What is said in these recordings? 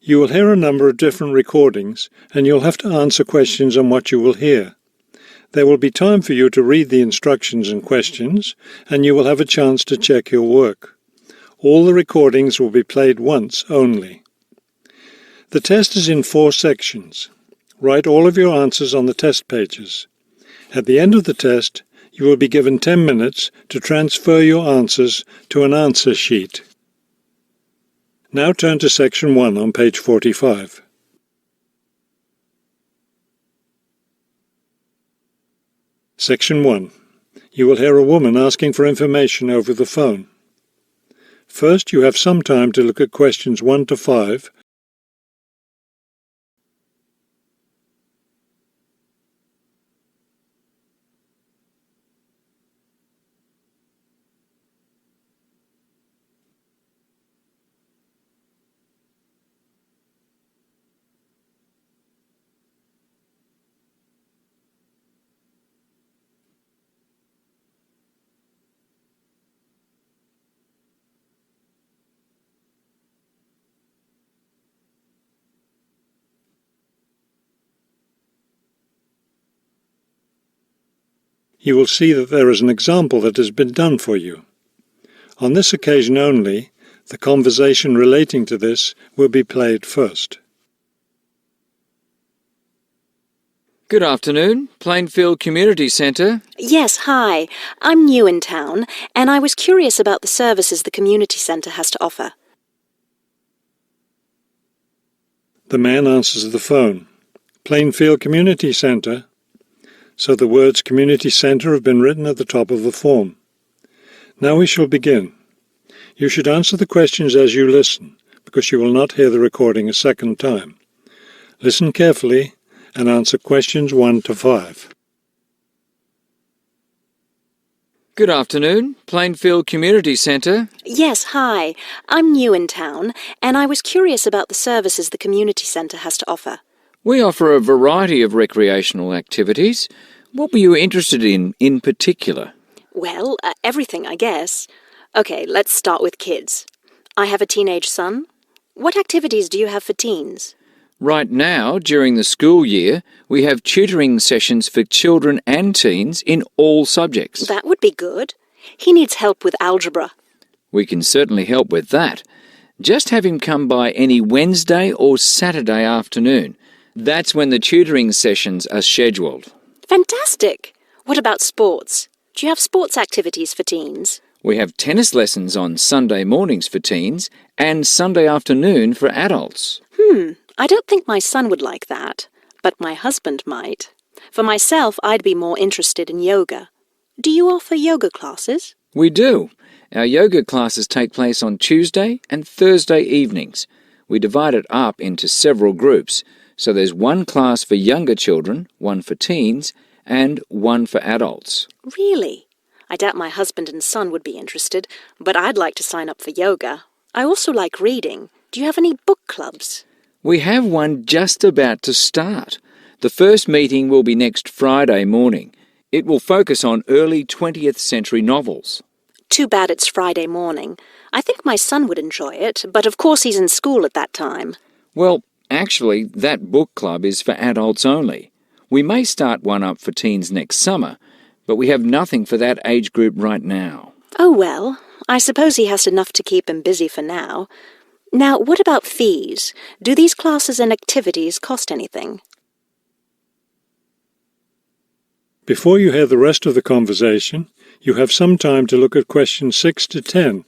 You will hear a number of different recordings, and you'll have to answer questions on what you will hear. There will be time for you to read the instructions and questions, and you will have a chance to check your work. All the recordings will be played once only. The test is in 4 sections. Write all of your answers on the test pages. At the end of the test, you will be given 10 minutes to transfer your answers to an answer sheet. Now turn to Section 1 on page 45. Section 1. You will hear a woman asking for information over the phone. First, you have some time to look at questions 1 to 5. You will see that there is an example that has been done for you. On this occasion only, the conversation relating to this will be played first. Good afternoon, Plainfield Community Centre. Yes, hi. I'm new in town, and I was curious about the services the community centre has to offer. The man answers the phone. Plainfield Community Centre. So the words Community Centre have been written at the top of the form. Now we shall begin. You should answer the questions as you listen, because you will not hear the recording a second time. Listen carefully and answer questions 1 to 5. Good afternoon, Plainfield Community Centre. Yes, hi. I'm new in town, and I was curious about the services the community centre has to offer. We offer a variety of recreational activities. What were you interested in particular? Well, everything, I guess. Okay, let's start with kids. I have a teenage son. What activities do you have for teens? Right now, during the school year, we have tutoring sessions for children and teens in all subjects. That would be good. He needs help with algebra. We can certainly help with that. Just have him come by any Wednesday or Saturday afternoon. That's when the tutoring sessions are scheduled. Fantastic! What about sports? Do you have sports activities for teens? We have tennis lessons on Sunday mornings for teens and Sunday afternoon for adults. I don't think my son would like that, but my husband might. For myself, I'd be more interested in yoga. Do you offer yoga classes? We do. Our yoga classes take place on Tuesday and Thursday evenings. We divide it up into several groups. So there's one class for younger children, one for teens, and one for adults. Really? I doubt my husband and son would be interested, but I'd like to sign up for yoga. I also like reading. Do you have any book clubs? We have one just about to start. The first meeting will be next Friday morning. It will focus on early 20th century novels. Too bad it's Friday morning. I think my son would enjoy it, but of course he's in school at that time. Well, actually, that book club is for adults only. We may start one up for teens next summer, but we have nothing for that age group right now. Oh well, I suppose he has enough to keep him busy for now. Now, what about fees? Do these classes and activities cost anything? Before you hear the rest of the conversation, you have some time to look at questions 6 to 10.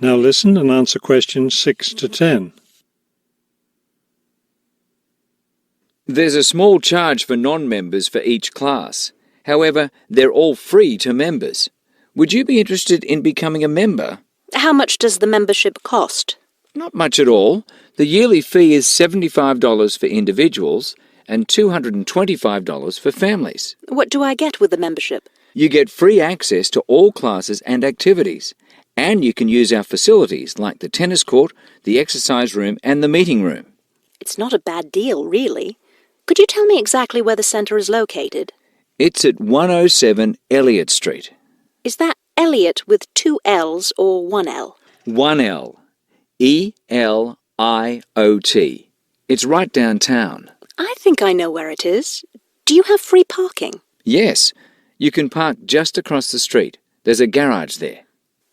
Now listen and answer questions 6 to 10. There's a small charge for non-members for each class. However, they're all free to members. Would you be interested in becoming a member? How much does the membership cost? Not much at all. The yearly fee is $75 for individuals and $225 for families. What do I get with the membership? You get free access to all classes and activities, and you can use our facilities like the tennis court, the exercise room, and the meeting room. It's not a bad deal, really. Could you tell me exactly where the centre is located? It's at 107 Elliott Street. Is that Elliot with 2 L's or 1 L? 1 L. E-L-I-O-T. It's right downtown. I think I know where it is. Do you have free parking? Yes. You can park just across the street. There's a garage there.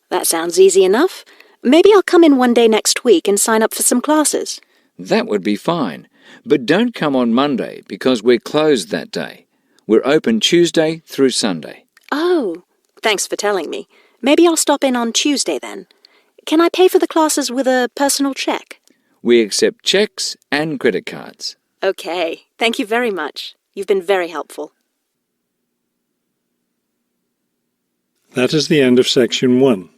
That sounds easy enough. Maybe I'll come in one day next week and sign up for some classes. That would be fine. But don't come on Monday because we're closed that day. We're open Tuesday through Sunday. Oh, thanks for telling me. Maybe I'll stop in on Tuesday then. Can I pay for the classes with a personal cheque? We accept cheques and credit cards. Okay, thank you very much. You've been very helpful. That is the end of section 1.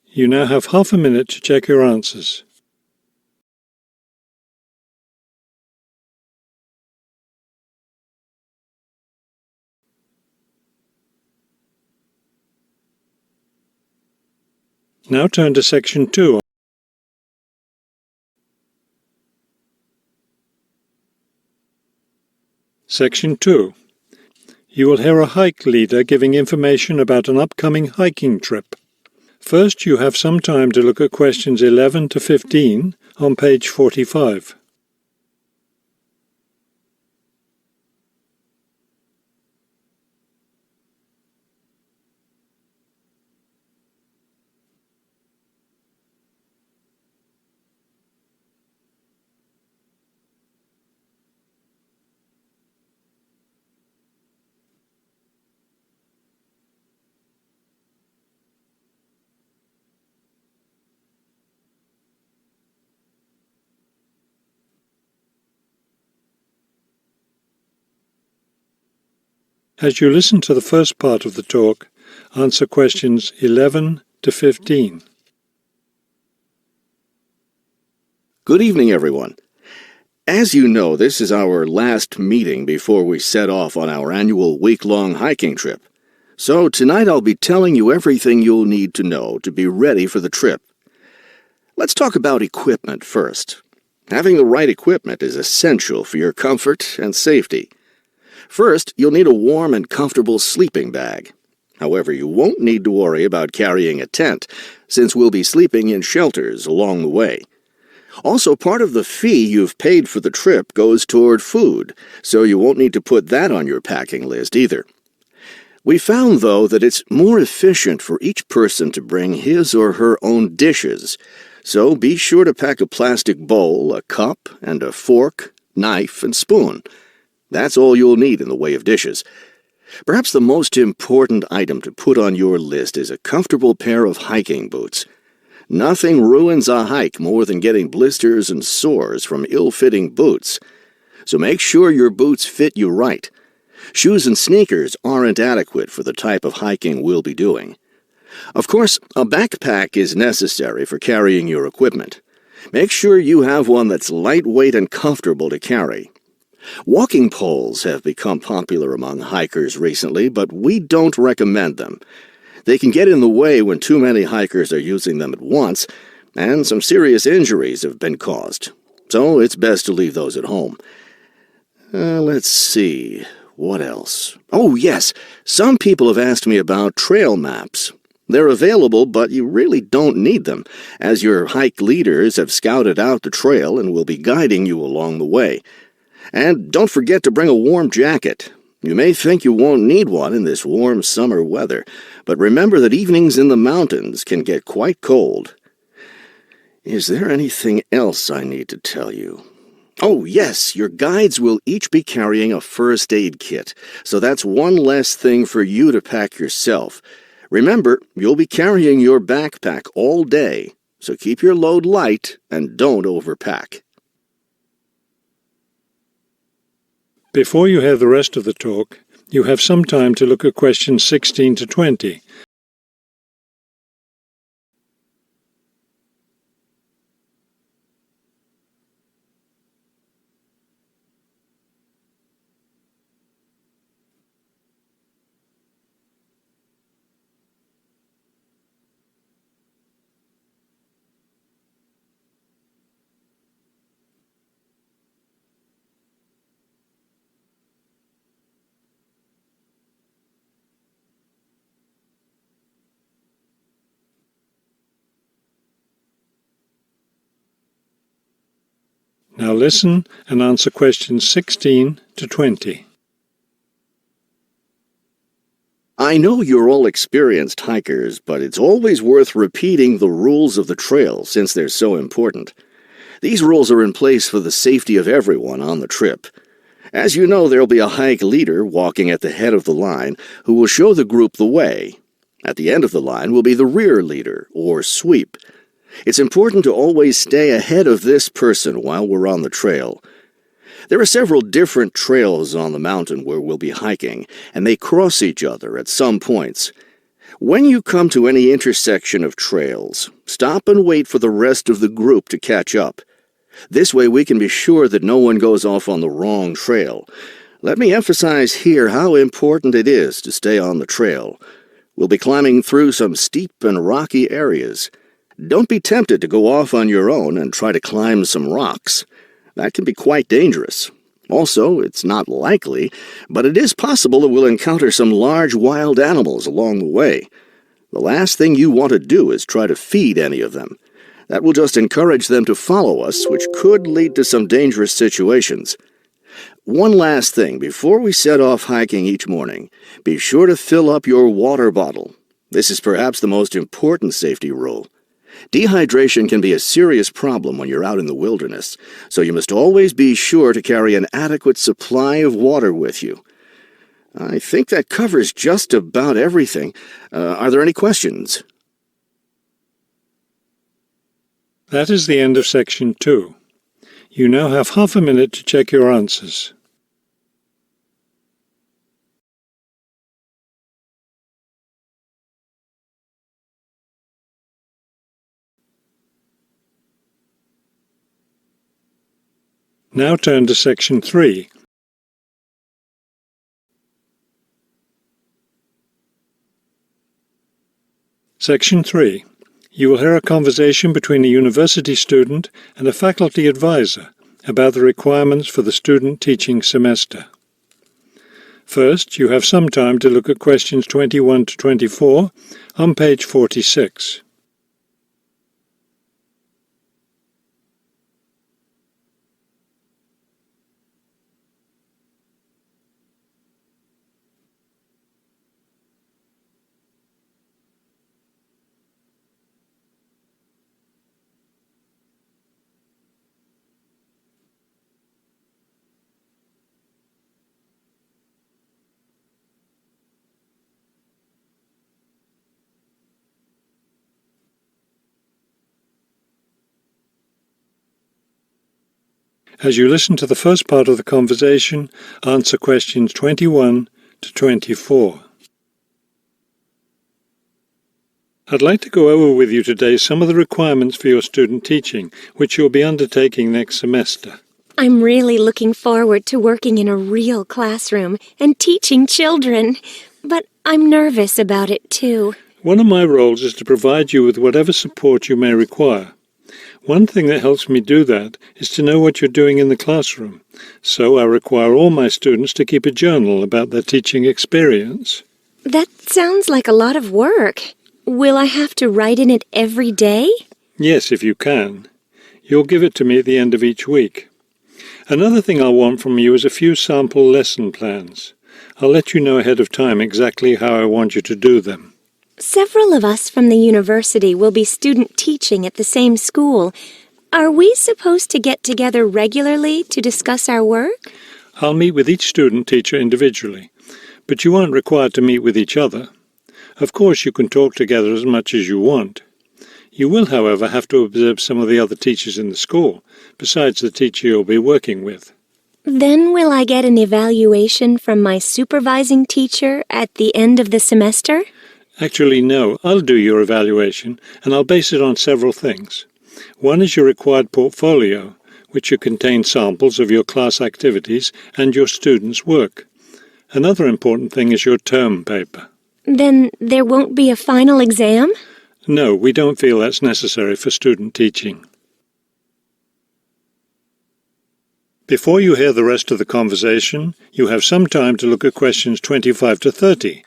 You now have half a minute to check your answers. Now turn to section 2. Section 2. You will hear a hike leader giving information about an upcoming hiking trip. First, you have some time to look at questions 11 to 15 on page 45. As you listen to the first part of the talk, answer questions 11 to 15. Good evening, everyone. As you know, this is our last meeting before we set off on our annual week-long hiking trip. So tonight I'll be telling you everything you'll need to know to be ready for the trip. Let's talk about equipment first. Having the right equipment is essential for your comfort and safety. First, you'll need a warm and comfortable sleeping bag. However, you won't need to worry about carrying a tent, since we'll be sleeping in shelters along the way. Also, part of the fee you've paid for the trip goes toward food, so you won't need to put that on your packing list either. We found, though, that it's more efficient for each person to bring his or her own dishes, so be sure to pack a plastic bowl, a cup, and a fork, knife, and spoon. That's all you'll need in the way of dishes. Perhaps the most important item to put on your list is a comfortable pair of hiking boots. Nothing ruins a hike more than getting blisters and sores from ill-fitting boots. So make sure your boots fit you right. Shoes and sneakers aren't adequate for the type of hiking we'll be doing. Of course, a backpack is necessary for carrying your equipment. Make sure you have one that's lightweight and comfortable to carry. Walking poles have become popular among hikers recently, but we don't recommend them. They can get in the way when too many hikers are using them at once, and some serious injuries have been caused. So it's best to leave those at home. Let's see. What else? Oh, yes. Some people have asked me about trail maps. They're available, but you really don't need them, as your hike leaders have scouted out the trail and will be guiding you along the way. And don't forget to bring a warm jacket. You may think you won't need one in this warm summer weather, but remember that evenings in the mountains can get quite cold. Is there anything else I need to tell you? Oh, yes, your guides will each be carrying a first aid kit, so that's one less thing for you to pack yourself. Remember, you'll be carrying your backpack all day, so keep your load light and don't overpack. Before you hear the rest of the talk, you have some time to look at questions 16 to 20. Now listen and answer questions 16 to 20. I know you're all experienced hikers, but it's always worth repeating the rules of the trail since they're so important. These rules are in place for the safety of everyone on the trip. As you know, there'll be a hike leader walking at the head of the line who will show the group the way. At the end of the line will be the rear leader, or sweep. It's important to always stay ahead of this person while we're on the trail. There are several different trails on the mountain where we'll be hiking, and they cross each other at some points. When you come to any intersection of trails, stop and wait for the rest of the group to catch up. This way we can be sure that no one goes off on the wrong trail. Let me emphasize here how important it is to stay on the trail. We'll be climbing through some steep and rocky areas. Don't be tempted to go off on your own and try to climb some rocks. That can be quite dangerous. Also, it's not likely, but it is possible that we'll encounter some large wild animals along the way. The last thing you want to do is try to feed any of them. That will just encourage them to follow us, which could lead to some dangerous situations. One last thing, before we set off hiking each morning, be sure to fill up your water bottle. This is perhaps the most important safety rule. Dehydration can be a serious problem when you're out in the wilderness, so you must always be sure to carry an adequate supply of water with you. I think that covers just about everything. Are there any questions? That is the end of section 2. You now have half a minute to check your answers. Now turn to section 3. Section 3. You will hear a conversation between a university student and a faculty advisor about the requirements for the student teaching semester. First, you have some time to look at questions 21 to 24 on page 46. As you listen to the first part of the conversation, answer questions 21 to 24. I'd like to go over with you today some of the requirements for your student teaching, which you'll be undertaking next semester. I'm really looking forward to working in a real classroom and teaching children, but I'm nervous about it too. One of my roles is to provide you with whatever support you may require. One thing that helps me do that is to know what you're doing in the classroom, so I require all my students to keep a journal about their teaching experience. That sounds like a lot of work. Will I have to write in it every day? Yes, if you can. You'll give it to me at the end of each week. Another thing I'll want from you is a few sample lesson plans. I'll let you know ahead of time exactly how I want you to do them. Several of us from the university will be student teaching at the same school. Are we supposed to get together regularly to discuss our work? I'll meet with each student teacher individually, but you aren't required to meet with each other. Of course, you can talk together as much as you want. You will, however, have to observe some of the other teachers in the school, besides the teacher you'll be working with. Then will I get an evaluation from my supervising teacher at the end of the semester? Actually, no. I'll do your evaluation, and I'll base it on several things. One is your required portfolio, which will contain samples of your class activities and your students' work. Another important thing is your term paper. Then there won't be a final exam? No, we don't feel that's necessary for student teaching. Before you hear the rest of the conversation, you have some time to look at questions 25 to 30.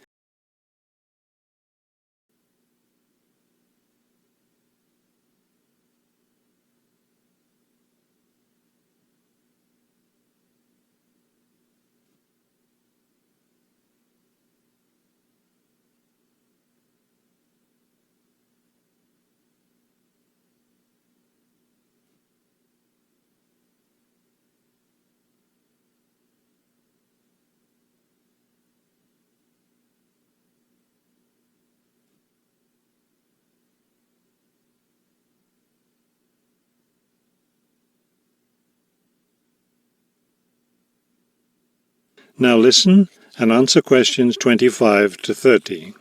Now listen and answer questions 25 to 30.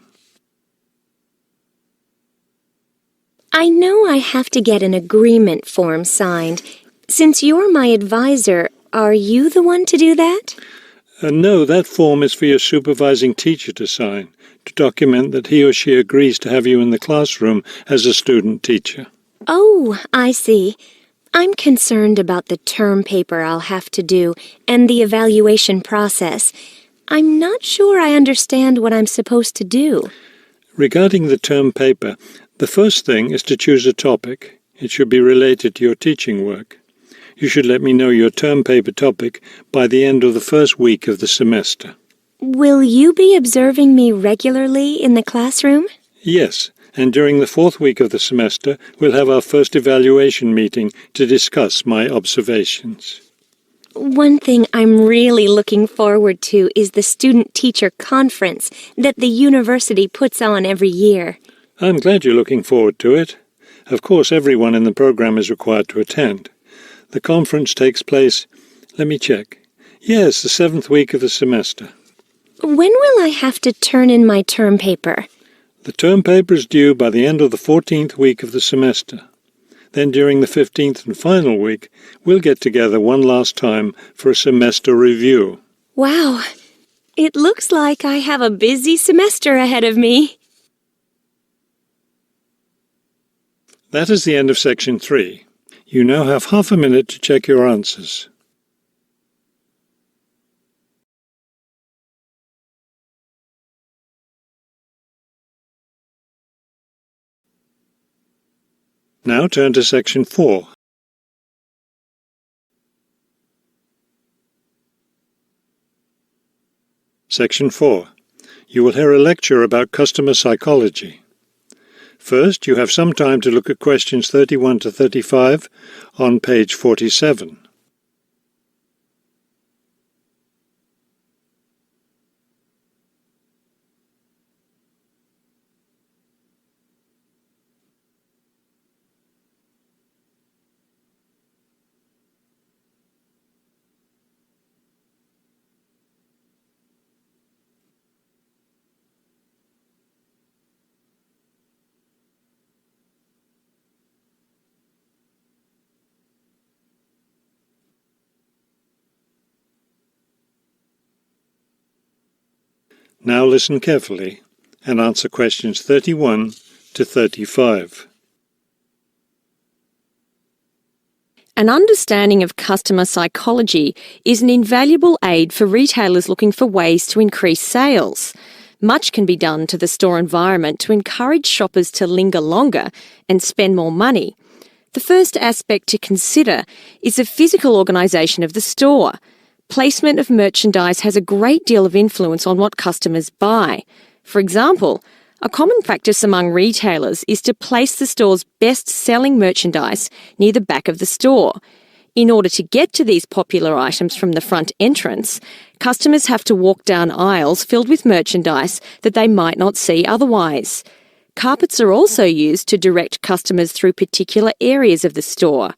I know I have to get an agreement form signed. Since you're my advisor, are you the one to do that? No, that form is for your supervising teacher to sign, to document that he or she agrees to have you in the classroom as a student teacher. Oh, I see. I'm concerned about the term paper I'll have to do and the evaluation process. I'm not sure I understand what I'm supposed to do. Regarding the term paper, the first thing is to choose a topic. It should be related to your teaching work. You should let me know your term paper topic by the end of the first week of the semester. Will you be observing me regularly in the classroom? Yes, and during the fourth week of the semester, we'll have our first evaluation meeting to discuss my observations. One thing I'm really looking forward to is the student-teacher conference that the university puts on every year. I'm glad you're looking forward to it. Of course, everyone in the program is required to attend. The conference takes place, let me check. Yes, the 7th week of the semester. When will I have to turn in my term paper? The term paper is due by the end of the 14th week of the semester. Then during the 15th and final week, we'll get together one last time for a semester review. Wow, it looks like I have a busy semester ahead of me. That is the end of section 3. You now have half a minute to check your answers. Now turn to section 4. Section 4. You will hear a lecture about customer psychology. First, you have some time to look at questions 31 to 35 on page 47. Now listen carefully and answer questions 31 to 35. An understanding of customer psychology is an invaluable aid for retailers looking for ways to increase sales. Much can be done to the store environment to encourage shoppers to linger longer and spend more money. The first aspect to consider is the physical organisation of the store. Placement of merchandise has a great deal of influence on what customers buy. For example, a common practice among retailers is to place the store's best-selling merchandise near the back of the store. In order to get to these popular items from the front entrance, customers have to walk down aisles filled with merchandise that they might not see otherwise. Carpets are also used to direct customers through particular areas of the store.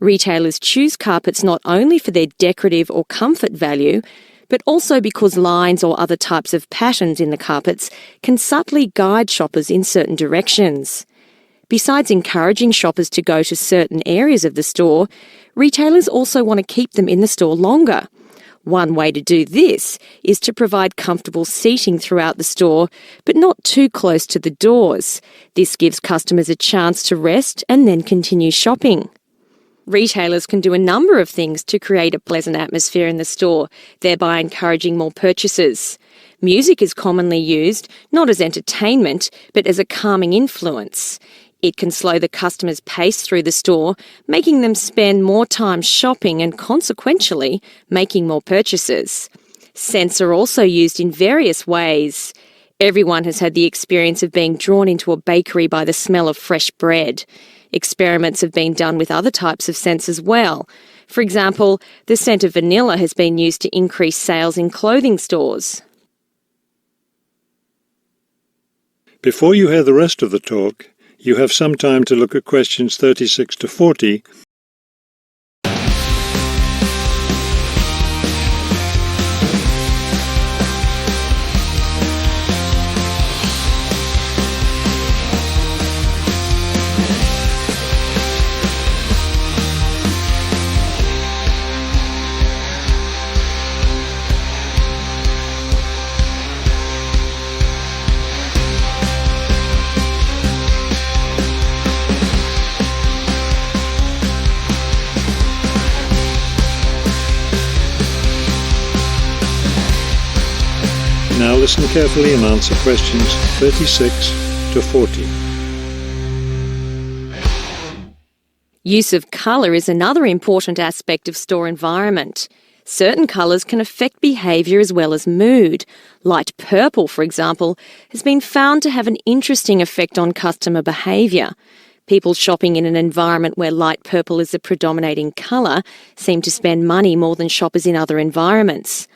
Retailers choose carpets not only for their decorative or comfort value, but also because lines or other types of patterns in the carpets can subtly guide shoppers in certain directions. Besides encouraging shoppers to go to certain areas of the store, retailers also want to keep them in the store longer. One way to do this is to provide comfortable seating throughout the store, but not too close to the doors. This gives customers a chance to rest and then continue shopping. Retailers can do a number of things to create a pleasant atmosphere in the store, thereby encouraging more purchases. Music is commonly used, not as entertainment, but as a calming influence. It can slow the customer's pace through the store, making them spend more time shopping and consequentially making more purchases. Scents are also used in various ways. Everyone has had the experience of being drawn into a bakery by the smell of fresh bread. Experiments have been done with other types of scents as well. For example, the scent of vanilla has been used to increase sales in clothing stores. Before you hear the rest of the talk, you have some time to look at questions 36 to 40 Now listen carefully and answer questions 36 to 40. Use of colour is another important aspect of store environment. Certain colours can affect behaviour as well as mood. Light purple, for example, has been found to have an interesting effect on customer behaviour. People shopping in an environment where light purple is the predominating colour seem to spend money more than shoppers in other environments.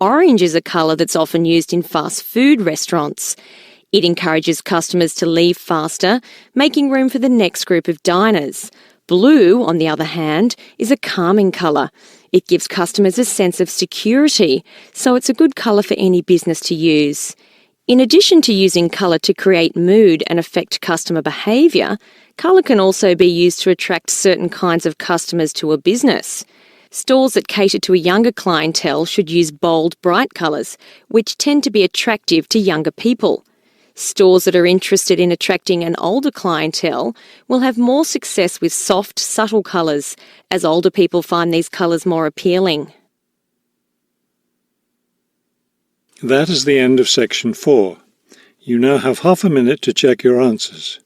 Orange is a colour that's often used in fast food restaurants. It encourages customers to leave faster, making room for the next group of diners. Blue, on the other hand, is a calming colour. It gives customers a sense of security, so it's a good colour for any business to use. In addition to using colour to create mood and affect customer behaviour, colour can also be used to attract certain kinds of customers to a business. Stores that cater to a younger clientele should use bold, bright colours, which tend to be attractive to younger people. Stores that are interested in attracting an older clientele will have more success with soft, subtle colours, as older people find these colours more appealing. That is the end of section 4. You now have half a minute to check your answers.